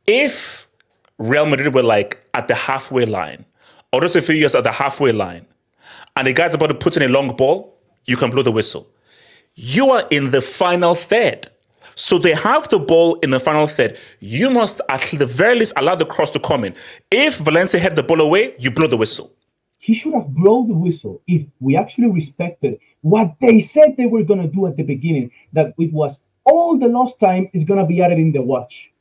If Real Madrid were like at the halfway line, or just a few years at the halfway line, and the guy's about to put in a long ball, you can blow the whistle. You are in the final third. So they have the ball in the final third. You must at the very least allow the cross to come in. If Valencia head the ball away, you blow the whistle. He should have blown the whistle if we actually respected what they said they were going to do at the beginning, that it was all the lost time is going to be added in the watch.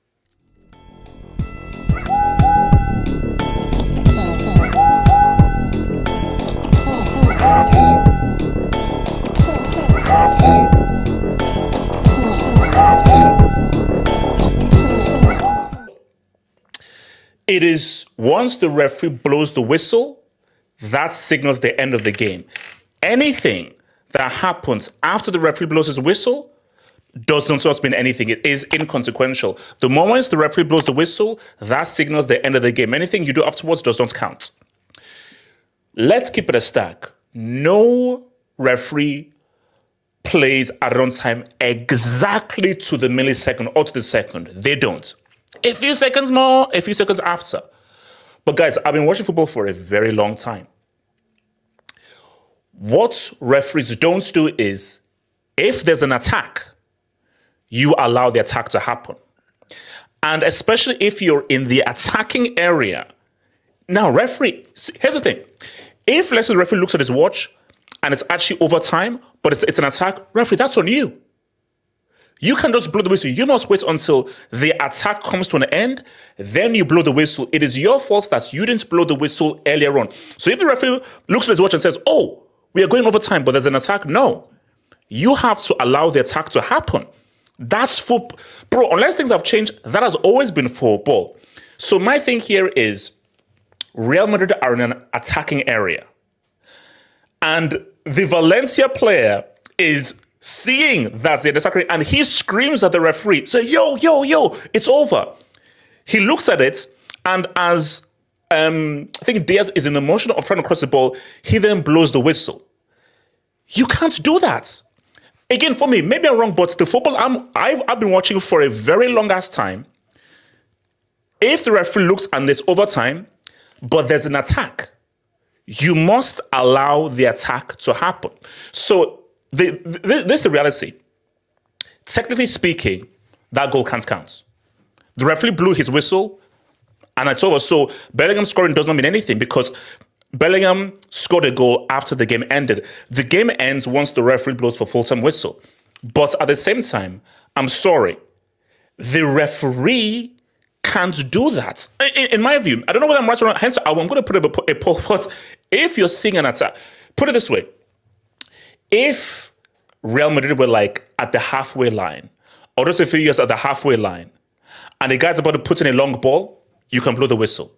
It is once the referee blows the whistle, that signals the end of the game. Anything that happens after the referee blows his whistle does not mean anything. It is inconsequential. The moment the referee blows the whistle, that signals the end of the game. Anything you do afterwards does not count. Let's keep it a stack. No referee plays at runtime exactly to the millisecond or to the second. They don't. A few seconds more, a few seconds after. But guys, I've been watching football for a very long time. What referees don't do is, if there's an attack, you allow the attack to happen. And especially if you're in the attacking area. Now, referee, here's the thing. If, let's say, the referee looks at his watch and it's actually overtime, but it's an attack, referee, that's on you. You can just blow the whistle. You must wait until the attack comes to an end, then you blow the whistle. It is your fault that you didn't blow the whistle earlier on. So if the referee looks at his watch and says, oh, we are going over time, but there's an attack, no. You have to allow the attack to happen. That's football. Bro, unless things have changed, that has always been football. So my thing here is Real Madrid are in an attacking area. And the Valencia player is seeing that they're attacking, and he screams at the referee, say, yo, it's over. He looks at it, and as I think Diaz is in the motion of trying to cross the ball, he then blows the whistle. You can't do that. Again, for me, maybe I'm wrong, but the football I've been watching for a very long ass time, if the referee looks and it's overtime, but there's an attack, you must allow the attack to happen. So this is the reality. Technically speaking, that goal can't count. The referee blew his whistle, and it's over. So Bellingham scoring does not mean anything because Bellingham scored a goal after the game ended. The game ends once the referee blows for full-time whistle. But at the same time, I'm sorry, the referee can't do that. In my view, I don't know whether I'm right or wrong. Hence, I'm going to put a poll. But if you're seeing an attack, put it this way. If Real Madrid were like at the halfway line, or just a few years at the halfway line, and the guy's about to put in a long ball, you can blow the whistle.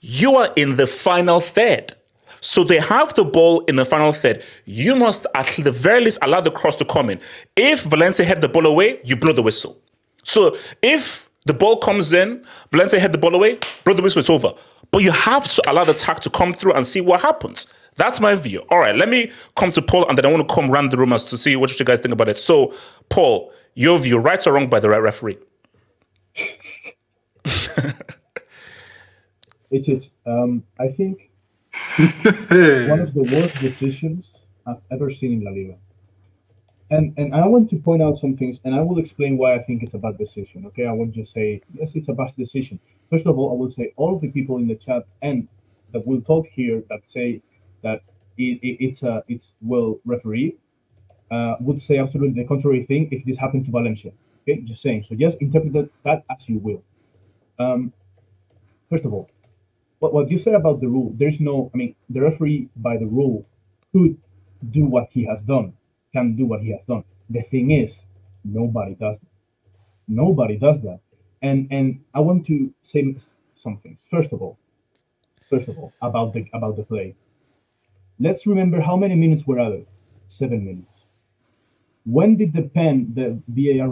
You are in the final third. So they have the ball in the final third. You must at the very least allow the cross to come in. If Valencia head the ball away, you blow the whistle. So if the ball comes in, Valencia head the ball away, blow the whistle, it's over. But you have to allow the attack to come through and see what happens. That's my view. All right, let me come to Paul, and then I want to come round the rumors to see what you guys think about it. So, Paul, your view, right or wrong by the right referee? I think one of the worst decisions I've ever seen in La Liga. And I want to point out some things, and I will explain why I think it's a bad decision, okay? I won't just say, yes, it's a bad decision. First of all, I will say all of the people in the chat and that will talk here that say that it's well referee would say absolutely the contrary thing if this happened to Valencia, okay? Just saying. So just interpret that as you will. First of all, what you said about the rule, there's no, I mean, the referee by the rule could do what he has done, can do what he has done. The thing is, nobody does that. Nobody does that. And I want to say something. First of all, about the play. Let's remember how many minutes were added. 7 minutes. When did the VAR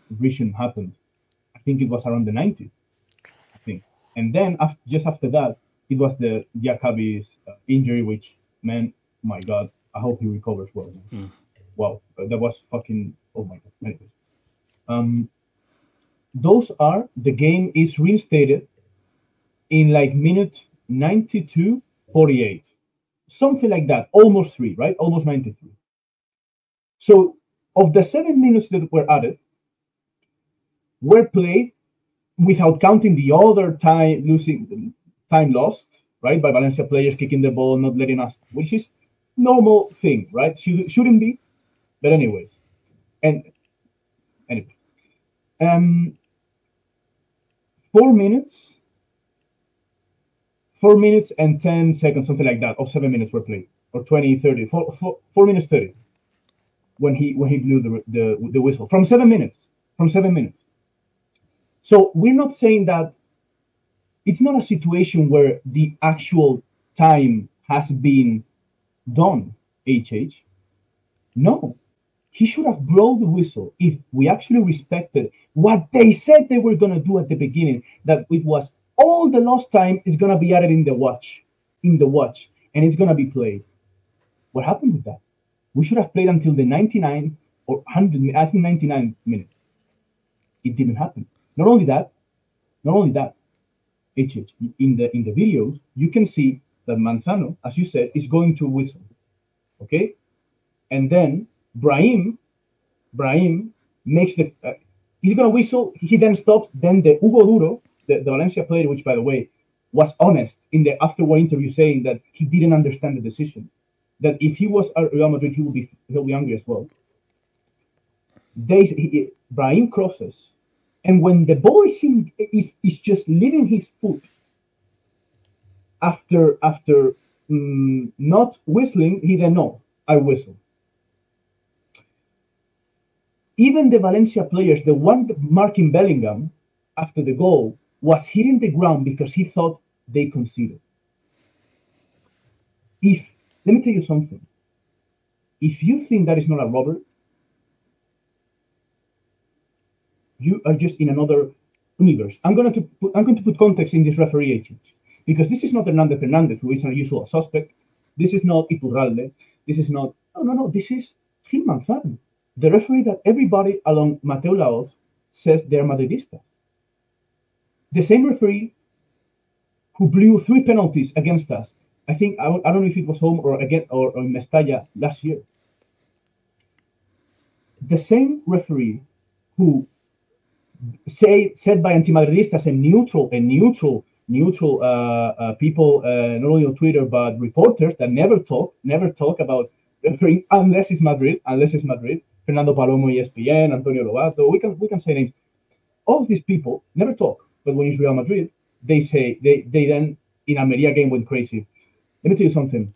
revision happen? I think it was around the 90th. I think. And then just after that, it was the Diakabi's injury, which, man, my God, I hope he recovers well. Wow, that was fucking, oh my God. Anyways. those are the game is reinstated in like minute 92, 48, something like that, almost 3, right? Almost 93. So of the 7 minutes that were added, were played without counting the other time lost, right? By Valencia players kicking the ball, not letting us, which is normal thing, right? Shouldn't be, but anyways. And anyway, 4 minutes, 4 minutes and 10 seconds, something like that, of 7 minutes were played, or 20, 30, 4 minutes 30, when he blew the whistle from 7 minutes, So we're not saying that it's not a situation where the actual time has been done, HH. No, he should have blown the whistle if we actually respected what they said they were going to do at the beginning, that it was all the lost time is going to be added in the watch, and it's going to be played. What happened with that? We should have played until the 99 or 100, I think 99 minute. It didn't happen. Not only that, HH, in the videos, you can see that Mazano, as you said, is going to whistle. Okay? And then Brahim makes the he's gonna whistle, he then stops, then the Hugo Duro, the Valencia player, which by the way was honest in the afterward interview, saying that he didn't understand the decision. That if he was at Real Madrid, he'll be angry as well. Brahim crosses, and when the ball is just leaving his foot after not whistling, he then I whistle. Even the Valencia players, the one marking Bellingham after the goal, was hitting the ground because he thought they conceded. Let me tell you something. If you think that is not a robber, you are just in another universe. I'm going to put context in this referee agent, because this is not Hernandez, who is an usual suspect. This is not Iturralde. This is not no. This is Gil Manzano, the referee that everybody along Mateo Laoz says they're Madridistas. The same referee who blew 3 penalties against us. I think I don't know if it was home or again or in Mestalla last year. The same referee who said by anti-Madridistas and neutral people, not only on Twitter but reporters that never talk about refereeing unless it's Madrid. Fernando Palomo, ESPN, Antonio Lobato. We can say names. All of these people never talk, but when it's Real Madrid, they say they then in Almeria game went crazy. Let me tell you something.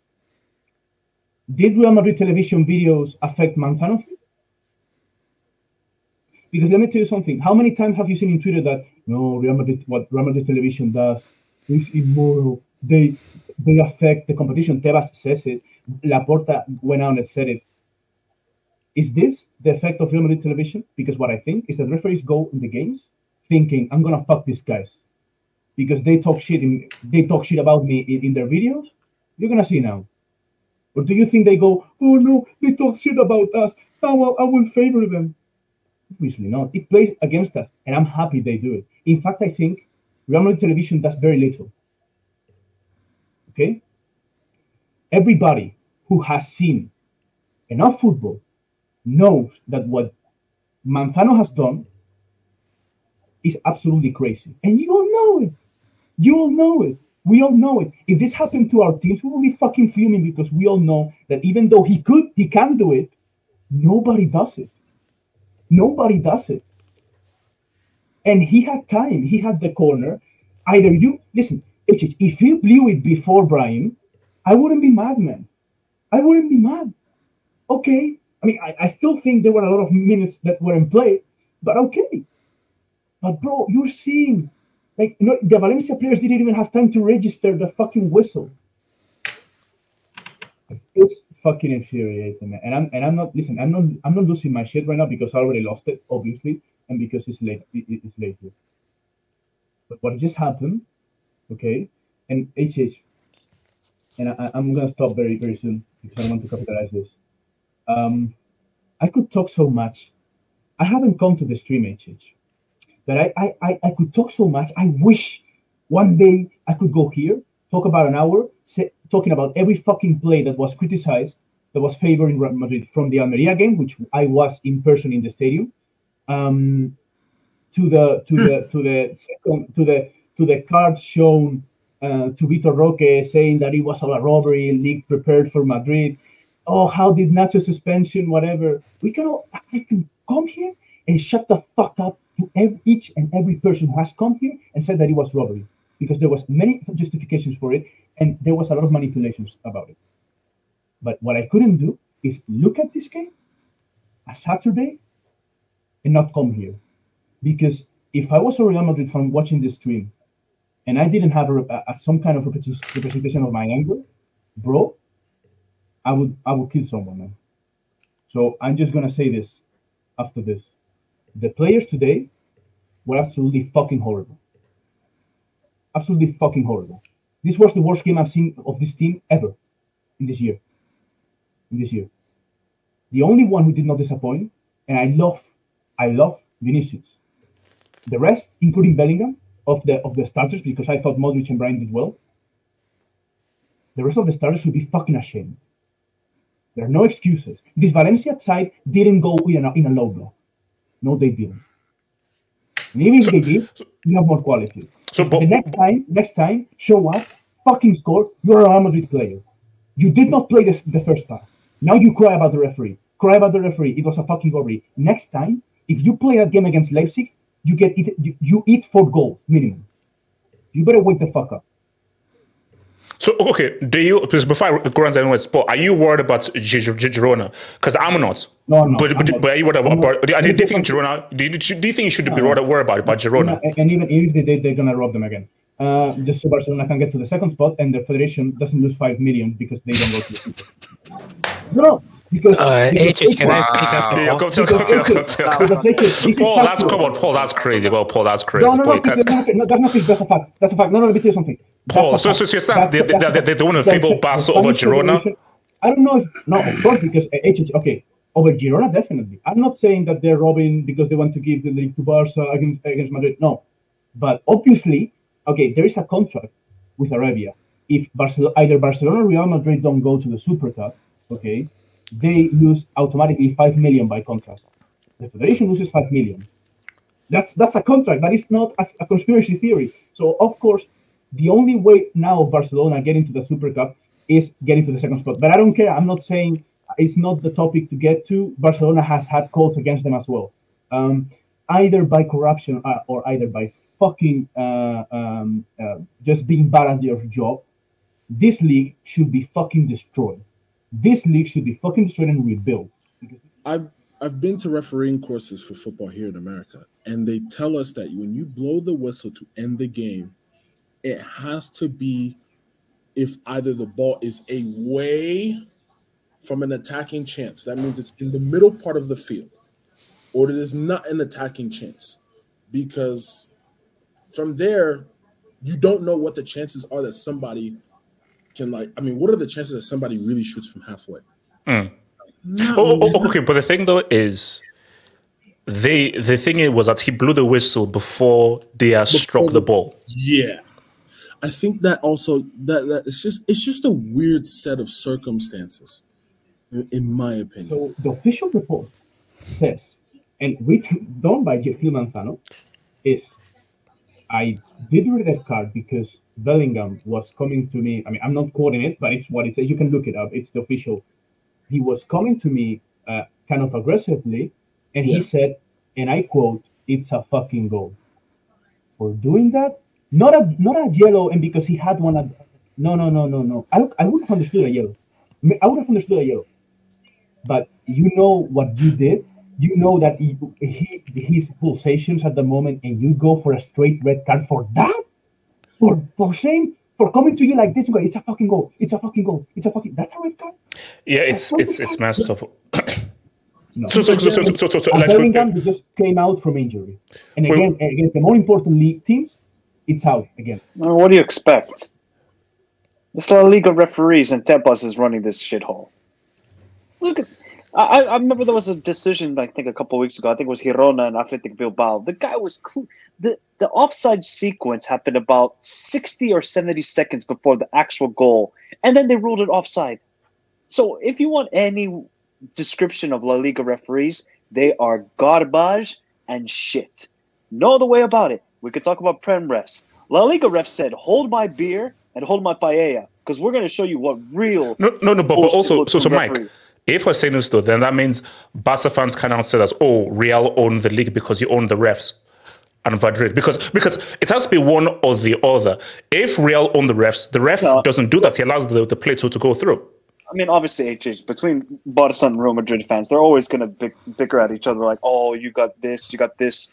Did Real Madrid television videos affect Manzano? Because let me tell you something. How many times have you seen in Twitter that what Real Madrid television does is immoral? They affect the competition. Tebas says it. Laporta went out and said it. Is this the effect of Real Madrid television? Because what I think is that referees go in the games thinking, I'm gonna fuck these guys because they talk shit about me in their videos. You're gonna see now. Or do you think they go, oh no, they talk shit about us, now I will favor them? Obviously not. It plays against us, and I'm happy they do it. In fact, I think Real Madrid television does very little. Okay? Everybody who has seen enough football knows that what Manzano has done is absolutely crazy. And you all know it. You all know it. We all know it. If this happened to our teams, we will be fucking fuming, because we all know that even though he can do it, nobody does it. Nobody does it. And he had time. He had the corner. Listen, if he blew it before Brahim, I wouldn't be mad, man. I wouldn't be mad. Okay. I mean, I still think there were a lot of minutes that were in play, but okay. But bro, you're seeing, the Valencia players didn't even have time to register the fucking whistle. It's fucking infuriating, man. And I'm not losing my shit right now because I already lost it, obviously, and because it's late. It's late here. But what just happened, okay? And HH, and I'm gonna stop very, very soon because I don't want to capitalize this. I could talk so much. I haven't come to the stream, HH. that I could talk so much. I wish one day I could go here, talk about an hour, talking about every fucking play that was criticized, that was favoring Real Madrid, from the Almeria game, which I was in person in the stadium, to the cards shown to Vitor Roque saying that it was all a robbery, league prepared for Madrid. Oh, how did Nacho suspension, whatever. I can come here and shut the fuck up to each and every person who has come here and said that it was robbery, because there was many justifications for it and there was a lot of manipulations about it. But what I couldn't do is look at this game a Saturday and not come here. Because if I was a Real Madrid fan watching this stream and I didn't have some kind of representation of my anger, bro, I would kill someone, man. So I'm just gonna say this after this. The players today were absolutely fucking horrible. Absolutely fucking horrible. This was the worst game I've seen of this team ever in this year. The only one who did not disappoint, and I love Vinicius. The rest, including Bellingham, of the starters, because I thought Modric and Bryan did well, the rest of the starters should be fucking ashamed. There are no excuses. This Valencia side didn't go in a low block. No, they didn't. And even if they did, you have more quality. So the next time, show up, fucking score. You're a Real Madrid player. You did not play the first part. Now you cry about the referee. It was a fucking robbery. Next time, if you play a game against Leipzig, you eat 4 goals minimum. You better wake the fuck up. So, okay, before I go on to anyone, are you worried about Girona? Because I'm not. No. But are you worried about? Do you think Girona? Do you think you should be worried about Girona? And even if they did, they're gonna rob them again. Just so Barcelona can get to the second spot, and the federation doesn't lose 5 million because they don't go to the Super. No. Because can I speak up? Yeah, go tell. Paul, that's crazy. Well, Paul, that's crazy. No, that's not his. That's a fact. No, let me tell you something. Paul, so they don't want to favor Barca over Girona? I don't know if, no, of course, because okay, over Girona, definitely. I'm not saying that they're robbing because they want to give the league to Barca against Madrid. No. But obviously, okay, there is a contract with Arabia. If either Barcelona or Real Madrid don't go to the Super Cup, okay, they lose automatically 5 million by contract. The federation loses 5 million. That's a contract. That is not a conspiracy theory. So, of course, the only way now of Barcelona getting to the Super Cup is getting to the second spot. But I don't care. I'm not saying it's not the topic to get to. Barcelona has had calls against them as well. Either by corruption or either by fucking just being bad at your job. This league should be fucking destroyed. This league should be fucking destroyed and rebuilt. I've been to refereeing courses for football here in America, and they tell us that when you blow the whistle to end the game, it has to be if either the ball is away from an attacking chance. That means it's in the middle part of the field, or it is not an attacking chance. Because from there, you don't know what the chances are that somebody can, what are the chances that somebody really shoots from halfway? Okay, but the thing though is, the thing was that he blew the whistle before they struck the ball. Yeah, I think that also that it's just a weird set of circumstances, in my opinion. So the official report says, and done by Jude Bellingham, is I did read that card because Bellingham was coming to me. I mean, I'm not quoting it, but it's what it says. You can look it up. It's the official. He was coming to me kind of aggressively, and he said, and I quote, "It's a fucking goal." For doing that, not a yellow, and because he had one. No. I would have understood a yellow. But you know what you did? You know that his pulsations at the moment, and you go for a straight red card for that? For coming to you like this, it's a fucking goal. That's a red card? Yeah, it's messed up. No. So Bellingham just came out from injury. And again, against the more important league teams, it's out again. What do you expect? It's La Liga referees and Tebas is running this shithole. Look at I remember there was a decision, I think, a couple of weeks ago. I think it was Girona and Athletic Bilbao. The guy was the offside sequence happened about 60 or 70 seconds before the actual goal, and then they ruled it offside. So if you want any description of La Liga referees, they are garbage and shit. No other way about it. We could talk about Prem refs. La Liga refs said, "Hold my beer and hold my paella, because we're going to show you what real." No, but also, so Mike, if we're saying this though, then that means Barca fans can now say that, oh, Real own the league because you own the refs and Madrid. Because it has to be one or the other. If Real own the refs, the ref doesn't do that. He allows the play to go through. I mean, obviously, between Barca and Real Madrid fans, they're always going to bicker at each other like, oh, you got this, you got this.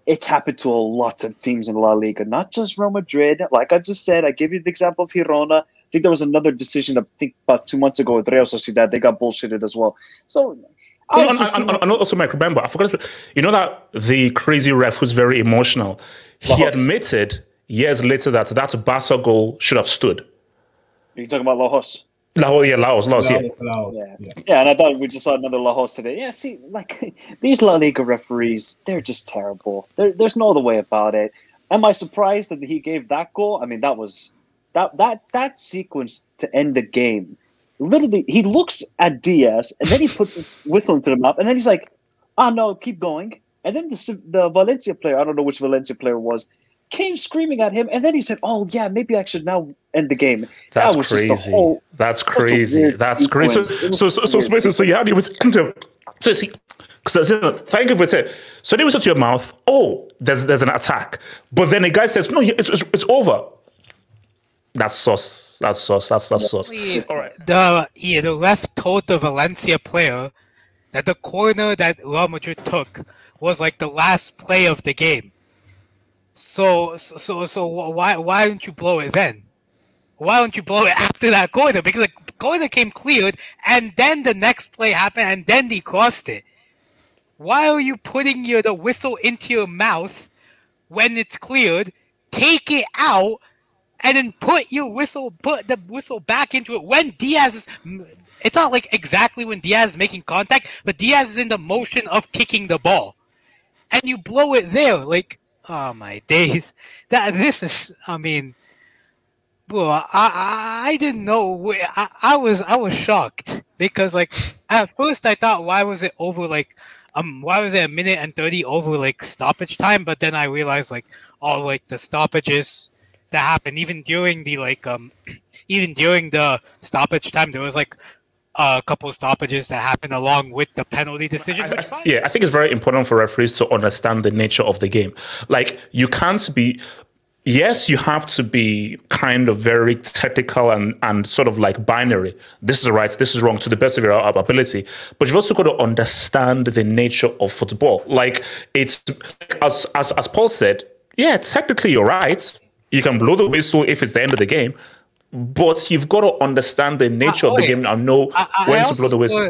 It's happened to a lot of teams in La Liga, not just Real Madrid. Like I just said, I gave you the example of Girona. I think there was another decision, I think about 2 months ago with Real Sociedad. They got bullshitted as well. So, and also, Mike, remember, I forgot, you know that the crazy ref who's very emotional, he admitted years later that Barca goal should have stood. Are you talking about Laos? Laos, yeah. Yeah, and I thought we just saw another Laos today. Yeah, see, like, these La Liga referees, they're just terrible. There's no other way about it. Am I surprised that he gave that goal? I mean, that was... That sequence to end the game, literally, he looks at Diaz and then he puts his whistle into the mouth and then he's like, no, keep going. And then the Valencia player, I don't know which Valencia player it was, came screaming at him and then he said, oh yeah, maybe I should now end the game. That's crazy. That's crazy. That's crazy. So you had thank you for saying. So they whistle to your mouth. Oh, there's an attack, but then the guy says, no, it's over. That's sauce. That's sauce. That's sauce. All right. The ref told the Valencia player that the corner that Real Madrid took was like the last play of the game. So why don't you blow it then? Why don't you blow it after that corner? Because the corner came cleared, and then the next play happened, and then he crossed it. Why are you putting the whistle into your mouth when it's cleared? Take it out. And then put the whistle back into it when Diaz is... It's not like exactly when Diaz is making contact, but Diaz is in the motion of kicking the ball. And you blow it there. Like, oh my days. This is... I mean... Bro, I didn't know. I was shocked. Because, like, at first I thought, why was it over, like... why was it 1:30 over, like, stoppage time? But then I realized, like, all, like, the stoppages... that happened even during the stoppage time. There was like a couple of stoppages that happened along with the penalty decision. I think it's very important for referees to understand the nature of the game. Like, you can't be... Yes, you have to be kind of very technical and sort of like binary. This is right, this is wrong, to the best of your ability. But you've also got to understand the nature of football. Like, it's... As Paul said, yeah, technically you're right. You can blow the whistle if it's the end of the game, but you've got to understand the nature of the game and know when to blow the whistle.